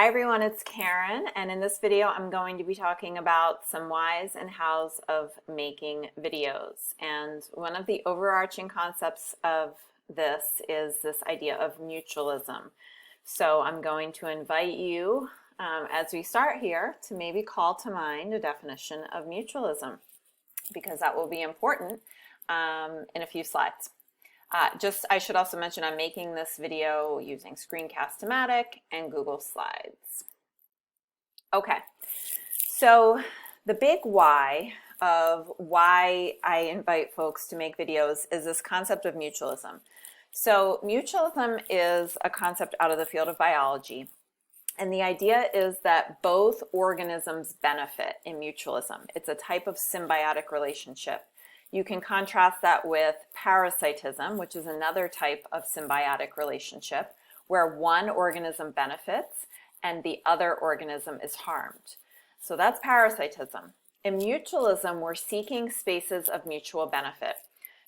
Hi everyone, it's Karen, and in this video I'm going to be talking about some whys and hows of making videos. And one of the overarching concepts of this is this idea of mutualism. So I'm going to invite you, as we start here, to maybe call to mind a definition of mutualism, because that will be important in a few slides. I should also mention I'm making this video using Screencast-O-Matic and Google Slides. Okay, so the big why of why I invite folks to make videos is this concept of mutualism. So mutualism is a concept out of the field of biology. And the idea is that both organisms benefit in mutualism. It's a type of symbiotic relationship. You can contrast that with parasitism, which is another type of symbiotic relationship where one organism benefits and the other organism is harmed. So that's parasitism. In mutualism, we're seeking spaces of mutual benefit.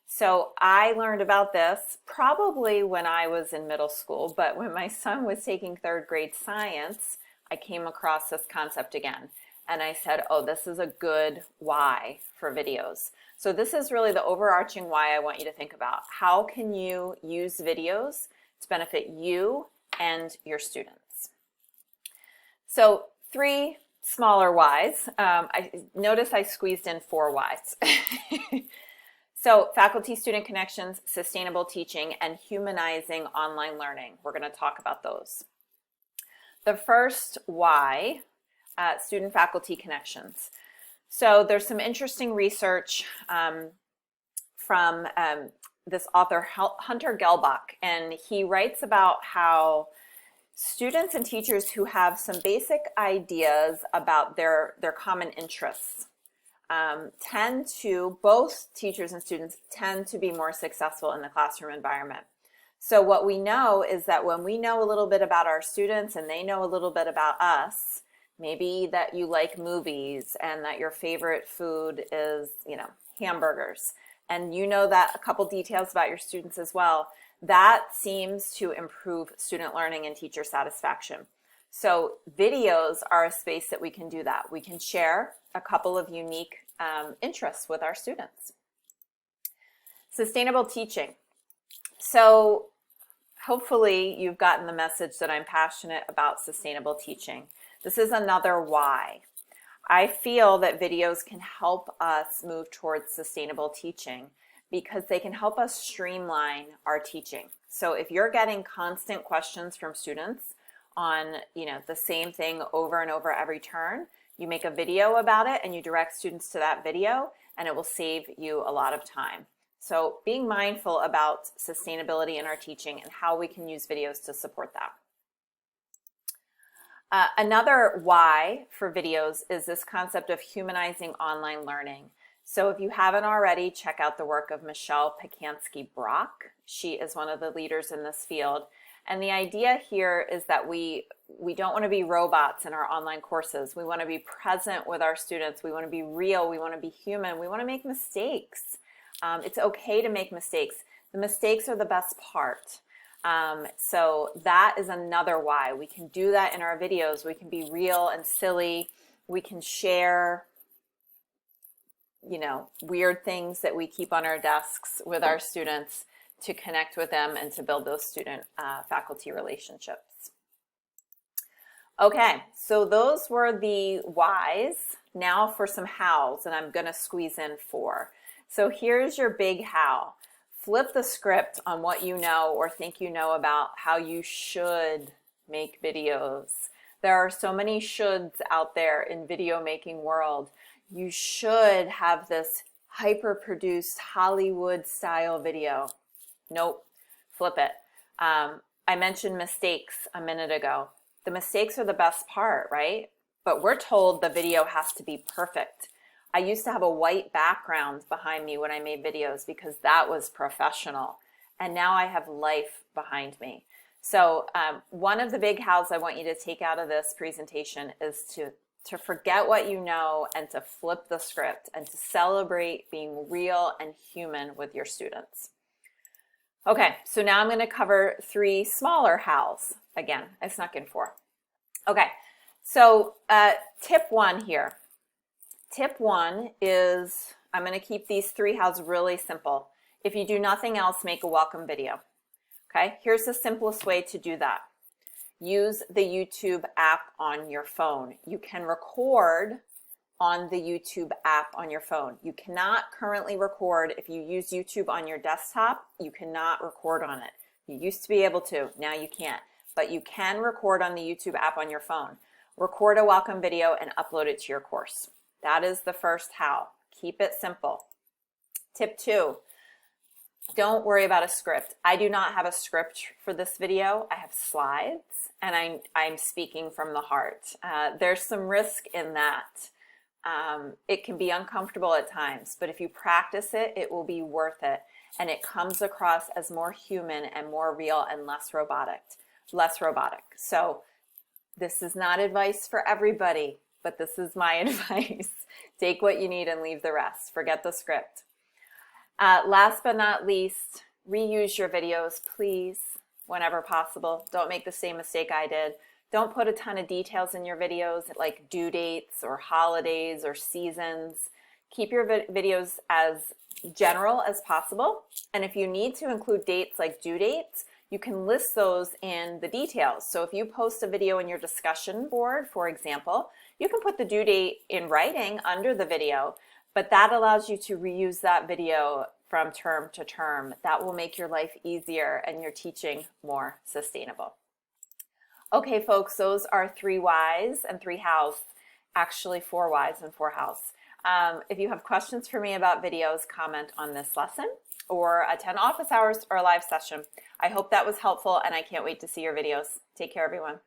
So I learned about this probably when I was in middle school, but when my son was taking third grade science, I came across this concept again. And I said, oh, this is a good why for videos. So this is really the overarching why I want you to think about. How can you use videos to benefit you and your students? So 3 smaller whys. Notice I squeezed in 4 whys. So faculty-student connections, sustainable teaching, and humanizing online learning. We're going to talk about those. The first why, student-faculty connections. So there's some interesting research from this author, Hunter Gelbach, and he writes about how students and teachers who have some basic ideas about their common interests both teachers and students tend to be more successful in the classroom environment. So what we know is that when we know a little bit about our students and they know a little bit about us, maybe that you like movies and that your favorite food is, hamburgers, and you know that a couple details about your students as well, that seems to improve student learning and teacher satisfaction. So videos are a space that we can do that. We can share a couple of unique interests with our students. Sustainable teaching. So hopefully you've gotten the message that I'm passionate about sustainable teaching. This is another why. I feel that videos can help us move towards sustainable teaching because they can help us streamline our teaching. So if you're getting constant questions from students on, the same thing over and over every turn, you make a video about it and you direct students to that video and it will save you a lot of time. So being mindful about sustainability in our teaching and how we can use videos to support that. Another why for videos is this concept of humanizing online learning. So if you haven't already, check out the work of Michelle Pacansky-Brock. She is one of the leaders in this field. And the idea here is that we don't want to be robots in our online courses. We want to be present with our students. We want to be real. We want to be human. We want to make mistakes. It's okay to make mistakes. The mistakes are the best part. So that is another why. We can do that in our videos. We can be real and silly. We can share, weird things that we keep on our desks with our students to connect with them and to build those student-faculty relationships. Okay, so those were the whys. Now for some hows, and I'm going to squeeze in 4. So here's your big how. Flip the script on what you know or think you know about how you should make videos. There are so many shoulds out there in video making world. You should have this hyper-produced Hollywood-style video. Nope, flip it. I mentioned mistakes a minute ago. The mistakes are the best part, right? But we're told the video has to be perfect. I used to have a white background behind me when I made videos because that was professional. And now I have life behind me. So one of the big hows I want you to take out of this presentation is to forget what you know and to flip the script and to celebrate being real and human with your students. Okay, so now I'm going to cover 3 smaller hows. Again, I snuck in 4. Okay, so tip one here. Tip one is, I'm going to keep these 3 hows really simple. If you do nothing else, make a welcome video. Okay, here's the simplest way to do that. Use the YouTube app on your phone. You can record on the YouTube app on your phone. You cannot currently record if you use YouTube on your desktop. You cannot record on it. You used to be able to, now you can't. But you can record on the YouTube app on your phone. Record a welcome video and upload it to your course. That is the first how. Keep it simple. Tip 2, don't worry about a script. I do not have a script for this video. I have slides, and I'm speaking from the heart. There's some risk in that. It can be uncomfortable at times, but if you practice it, it will be worth it. And it comes across as more human and more real and less robotic. So this is not advice for everybody, but this is my advice. Take what you need and leave the rest. Forget the script. Last but not least, reuse your videos, please, whenever possible. Don't make the same mistake I did. Don't put a ton of details in your videos like due dates or holidays or seasons. Keep your videos as general as possible. And if you need to include dates like due dates, you can list those in the details. So if you post a video in your discussion board, for example, you can put the due date in writing under the video, but that allows you to reuse that video from term to term. That will make your life easier and your teaching more sustainable. Okay, folks, those are 3 whys and 3 hows, actually 4 whys and 4 hows. If you have questions for me about videos, comment on this lesson or attend office hours or a live session. I hope that was helpful, and I can't wait to see your videos. Take care, everyone.